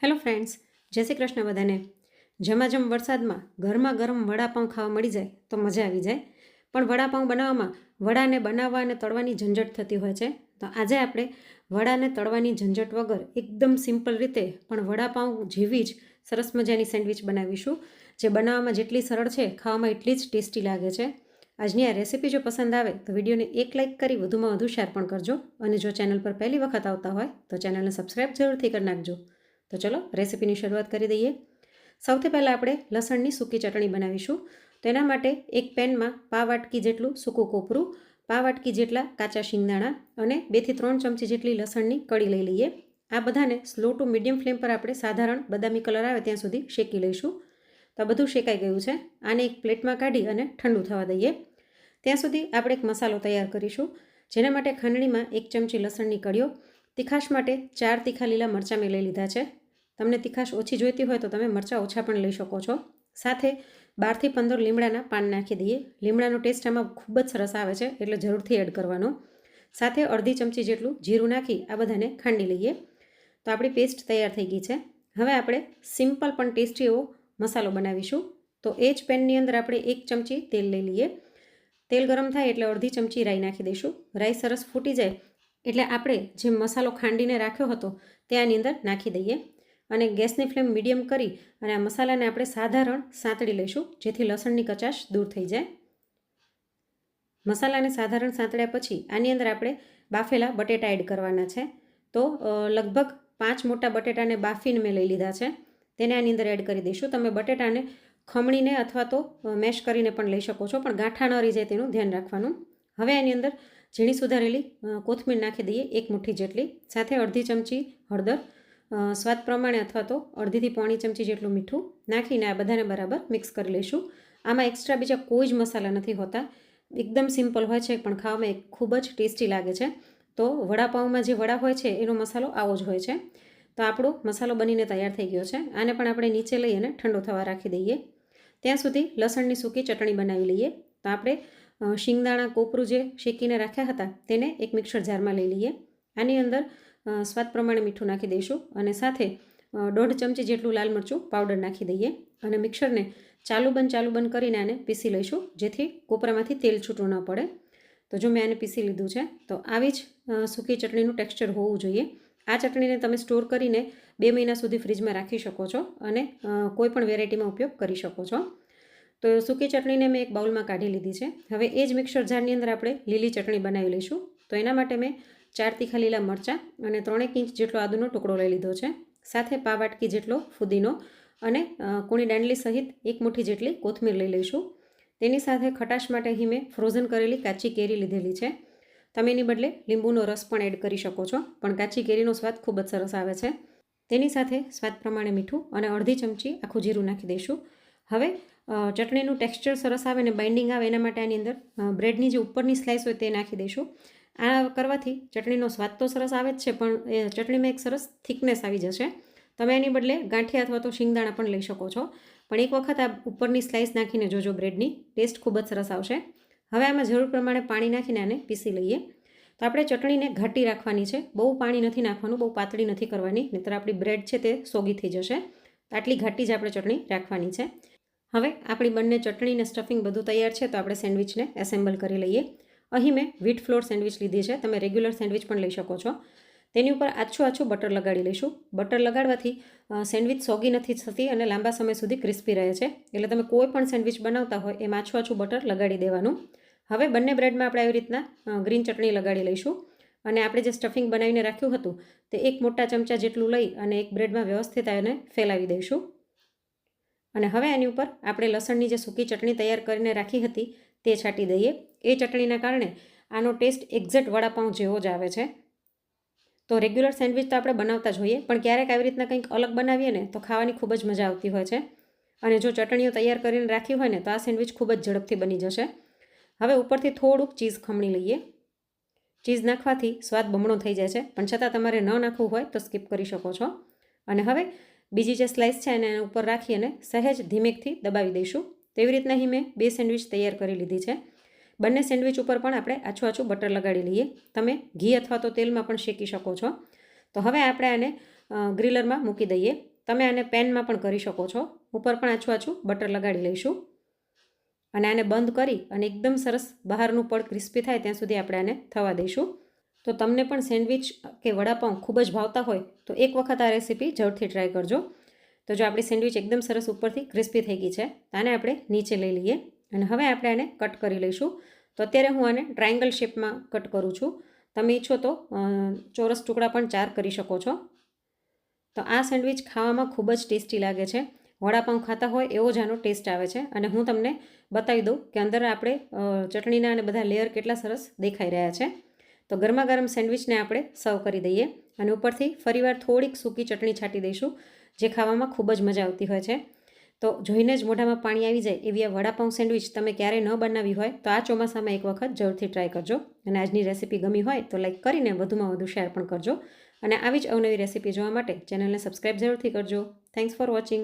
Hello friends, જય શ્રી કૃષ્ણ બધાને. ઝમાઝમ વરસાદમાં ગરમા ગરમ વડાપાઉં ખાવા મળી જાય તો મજા આવી જાય. પણ વડાપાઉં બનાવવામાં વડાને બનાવવા અને તળવાની ઝંઝટ થતી હોય છે. તો આજે આપણે વડાને તળવાની ઝંઝટ વગર એકદમ સિમ્પલ રીતે પણ વડાપાઉં જેવી જ સરસ મજાની સેન્ડવિચ બનાવીશું, જે બનાવવામાં જેટલી સરળ છે ખાવામાં એટલી જ ટેસ્ટી લાગે છે. આજની આ રેસીપી જો પસંદ આવે તો વિડીયોને એક લાઇક કરી વધુમાં વધુ શેર પણ કરજો, અને જો ચેનલ પર પહેલી વખત આવતા હોય તો ચેનલને સબસ્ક્રાઈબ જરૂરથી કરી નાખજો. તો ચલો રેસીપીની શરૂઆત કરી દઈએ. સૌથી પહેલાં આપણે લસણની સૂકી ચટણી બનાવીશું. તો એના માટે એક પેનમાં પા વાટકી જેટલું સૂકું કોપરું, પા વાટકી જેટલા કાચા શિંગદાણા અને 2 થી 3 ચમચી જેટલી લસણની કળી લઈ લઈએ. આ બધાને સ્લો ટુ મીડિયમ ફ્લેમ પર આપણે સાધારણ બદામી કલર આવે ત્યાં સુધી શેકી લઈશું. તો બધું શેકાઈ ગયું છે. આને એક પ્લેટમાં કાઢી અને ઠંડુ થવા દઈએ. ત્યાં સુધી આપણે એક મસાલો તૈયાર કરીશું, જેના માટે ખાંડણીમાં 1 ચમચી લસણની કળીઓ, તીખાશ માટે 4 તીખા લીલા મરચાં મેં લઈ લીધા છે. તમને તીખાશ ઓછી જોઈતી હોય તો તમે મરચાં ઓછા પણ લઈ શકો છો. સાથે 12 થી 15 લીમડાના પાન નાખી દઈએ. લીમડાનો ટેસ્ટ આમાં ખૂબ જ સરસ આવે છે, એટલે જરૂરથી એડ કરવાનો. સાથે અડધી ચમચી જેટલું જીરું નાખી આ બધાને ખાંડી લઈએ. તો આપણી પેસ્ટ તૈયાર થઈ ગઈ છે. હવે આપણે સિમ્પલ પણ ટેસ્ટી એવો મસાલો બનાવીશું. તો એ જ પેનની અંદર આપણે 1 ચમચી તેલ લઈ લઈએ. તેલ ગરમ થાય એટલે અડધી ચમચી રાઈ નાખી દઈશું. રાઈ સરસ ફૂટી જાય એટલે આપણે જે મસાલો ખાંડીને રાખ્યો હતો તે આની અંદર નાખી દઈએ, અને ગેસની ફ્લેમ મીડિયમ કરી અને આ મસાલાને આપણે સાધારણ સાંતળી લઈશું, જેથી લસણની કચાશ દૂર થઈ જાય. મસાલાને સાધારણ સાંતળ્યા પછી આની અંદર આપણે બાફેલા બટેટા એડ કરવાના છે. તો લગભગ 5 મોટા બટેટાને બાફીને મેં લઈ લીધા છે, તેને આની અંદર એડ કરી દઈશું. તમે બટેટાને ખમણીને અથવા તો મેશ કરીને પણ લઈ શકો છો, પણ ગાંઠા ન રહી જાય તેનું ધ્યાન રાખવાનું. હવે આની અંદર ઝીણી સુધારેલી કોથમીર નાખી દઈએ, 1 મુઠ્ઠી જેટલી. સાથે અડધી ચમચી હળદર, સ્વાદ પ્રમાણે અથવા તો અડધીથી પોણી ચમચી જેટલું મીઠું નાખીને આ બધાને બરાબર મિક્સ કરી લઈશું. આમાં એક્સ્ટ્રા બીજા કોઈ જ મસાલા નથી હોતા, એકદમ સિમ્પલ હોય છે, પણ ખાવામાં ખૂબ જ ટેસ્ટી લાગે છે. તો વડાપાઉંમાં જે વડા હોય છે એનો મસાલો આવો જ હોય છે. તો આપણો મસાલો બનીને તૈયાર થઈ ગયો છે. આને પણ આપણે નીચે લઈ અને ઠંડો થવા રાખી દઈએ. ત્યાં સુધી લસણની સૂકી ચટણી બનાવી લઈએ. તો આપણે શિંગદાણા કોપરું જે શેકીને રાખ્યા હતા તેને એક મિક્સર જારમાં લઈ લઈએ. આની અંદર સ્વાદ પ્રમાણે મીઠું નાખી દઈશું, અને સાથે 1.5 ચમચી જેટલું લાલ મરચું પાવડર નાખી દઈએ, અને મિક્સરને ચાલુ બંધ કરીને આને પીસી લઈશું, જેથી કોપરામાંથી તેલ છૂટું ન પડે. તો જો મેં આને પીસી લીધું છે. તો આવી જ સૂકી ચટણીનું ટેક્સચર હોવું જોઈએ. આ ચટણીને તમે સ્ટોર કરીને 2 મહિના સુધી ફ્રીજમાં રાખી શકો છો, અને કોઈ પણ વેરાયટીમાં ઉપયોગ કરી શકો છો. તો સૂકી ચટણીને મેં એક બાઉલમાં કાઢી લીધી છે. હવે એ જ મિક્સર જારની અંદર આપણે લીલી ચટણી બનાવી લઈશું. તો એના માટે મેં 4 તીખા લીલા મરચાં અને 3 ઇંચ જેટલો આદુનો ટુકડો લઈ લીધો છે. સાથે પા વાટકી જેટલો ફુદીનો અને કૂણી દાંડલી સહિત 1 મુઠ્ઠી જેટલી કોથમીર લઈ લઈશું. તેની સાથે ખટાશ માટે અહીં મેં ફ્રોઝન કરેલી કાચી કેરી લીધેલી છે. તમે એની બદલે લીંબુનો રસ પણ એડ કરી શકો છો, પણ કાચી કેરીનો સ્વાદ ખૂબ જ સરસ આવે છે. તેની સાથે સ્વાદ પ્રમાણે મીઠું અને અડધી ચમચી આખું જીરું નાખી દઈશું. હવે ચટણીનું ટેક્સચર સરસ આવે અને બાઇન્ડિંગ આવે એના માટે આની અંદર બ્રેડની જે ઉપરની સ્લાઇસ હોય તે નાખી દઈશું. આ કરવાથી ચટણીનો સ્વાદ તો સરસ આવે જ છે, પણ એ ચટણીમાં એક સરસ થિકનેસ આવી જશે. તમે એની બદલે ગાંઠિયા અથવા તો શિંગદાણા પણ લઈ શકો છો, પણ એક વખત આ ઉપરની સ્લાઇસ નાખીને જોજો, બ્રેડની ટેસ્ટ ખૂબ જ સરસ આવશે. હવે આમાં જરૂર પ્રમાણે પાણી નાખીને આને પીસી લઈએ. તો આપણે ચટણીને ઘાટી રાખવાની છે, બહુ પાણી નથી નાખવાનું, બહુ પાતળી નથી કરવાની, નહીંતર આપણી બ્રેડ છે તે સોગી થઈ જશે. આટલી ઘાટી જ આપણે ચટણી રાખવાની છે. હવે આપણી બંને ચટણી અને સ્ટફિંગ બધું તૈયાર છે. તો આપણે સેન્ડવિચને એસેમ્બલ કરી લઈએ. અહીં મેં વ્હીટ ફ્લોર સેન્ડવિચ લીધી છે, તમે રેગ્યુલર સેન્ડવિચ પણ લઈ શકો છો. તેની ઉપર આછું બટર લગાડી લઈશું. બટર લગાડવાથી સેન્ડવિચ સોગી નથી થતી અને લાંબા સમય સુધી ક્રિસ્પી રહે છે. એટલે તમે કોઈ પણ સેન્ડવિચ બનાવતા હોય એમાં આછું બટર લગાડી દેવાનું. હવે બંને બ્રેડમાં આપણે આવી રીતના ગ્રીન ચટણી લગાડી લઈશું, અને આપણે જે સ્ટફિંગ બનાવીને રાખ્યું હતું તે 1 મોટા ચમચા જેટલું લઈ અને એક બ્રેડમાં વ્યવસ્થિત આને ફેલાવી દઈશું. અને હવે આની ઉપર આપણે લસણની જે સૂકી ચટણી તૈયાર કરીને રાખી હતી તે છાંટી દઈએ. એ ચટણીના કારણે આનો ટેસ્ટ એક્ઝેક્ટ વડાપાઉં જેવો જ આવે છે. તો રેગ્યુલર સેન્ડવિચ તો આપણે બનાવતા જ હોઈએ, પણ ક્યારેક આવી રીતના કંઈક અલગ બનાવીએ ને તો ખાવાની ખૂબ જ મજા આવતી હોય છે. અને જો ચટણીઓ તૈયાર કરીને રાખી હોય ને તો આ સેન્ડવિચ ખૂબ જ ઝડપથી બની જશે. હવે ઉપરથી થોડુંક ચીઝ ખમણી લઈએ. ચીઝ નાખવાથી સ્વાદ બમણો થઈ જાય છે, પણ છતાં તમારે ન નાખવું હોય તો સ્કીપ કરી શકો છો. અને હવે બીજી જે સ્લાઇસ છે એને ઉપર રાખી અને સહેજ ધીમેકથી દબાવી દઈશું. તેવી રીતના અહીં મેં 2 સેન્ડવિચ તૈયાર કરી લીધી છે. બંને સેન્ડવિચ ઉપર પણ આપણે આછું બટર લગાડી લઈએ. તમે ઘી અથવા તો તેલમાં પણ શેકી શકો છો. તો હવે આપણે આને ગ્રીલરમાં મૂકી દઈએ. તમે આને પેનમાં પણ કરી શકો છો. ઉપર પણ આછું આછું બટર લગાડી લઈશું અને આને બંધ કરી અને એકદમ સરસ બહારનું પડ ક્રિસ્પી થાય ત્યાં સુધી આપણે આને થવા દઈશું. તો તમને પણ સેન્ડવિચ કે વડાપાઉં ખૂબ જ ભાવતા હોય તો એક વખત આ રેસીપી જરૂરથી ટ્રાય કરજો. તો જો આપણી સેન્ડવિચ એકદમ સરસ ઉપરથી ક્રિસ્પી થઈ ગઈ છે, આને આપણે નીચે લઈ લઈએ અને હવે આપણે આને કટ કરી લઈશું. તો અત્યારે હું આને ટ્રાયંગલ શેપમાં કટ કરું છું. તમે ઈચ્છો તો ચોરસ ટુકડા પણ 4 કરી શકો છો. તો આ સેન્ડવિચ ખાવામાં ખૂબ જ ટેસ્ટી લાગે છે. વડાપાઉં ખાતા હોય એવો જ આનો ટેસ્ટ આવે છે. અને હું તમને બતાવી દઉં કે અંદર આપણે ચટણીના અને બધા લેયર કેટલા સરસ દેખાઈ રહ્યા છે. તો ગરમા ગરમ સેન્ડવિચને આપણે સર્વ કરી દઈએ અને ઉપરથી ફરીવાર થોડીક સૂકી ચટણી છાંટી દઈશું, જે ખાવામાં ખૂબ જ મજા આવતી હોય છે. તો જોઈને જ મોઢામાં પાણી આવી જાય એવી આ વડાપાઉં સેન્ડવિચ તમે ક્યારેય ન બનાવી હોય તો આ ચોમાસામાં એક વખત જરૂરથી ટ્રાય કરજો. અને આજની રેસીપી ગમી હોય તો લાઈક કરીને વધુમાં વધુ શેર પણ કરજો. અને આવી જ અવનવી રેસીપી જોવા માટે ચેનલને સબસ્ક્રાઈબ જરૂરથી કરજો. Thanks for watching.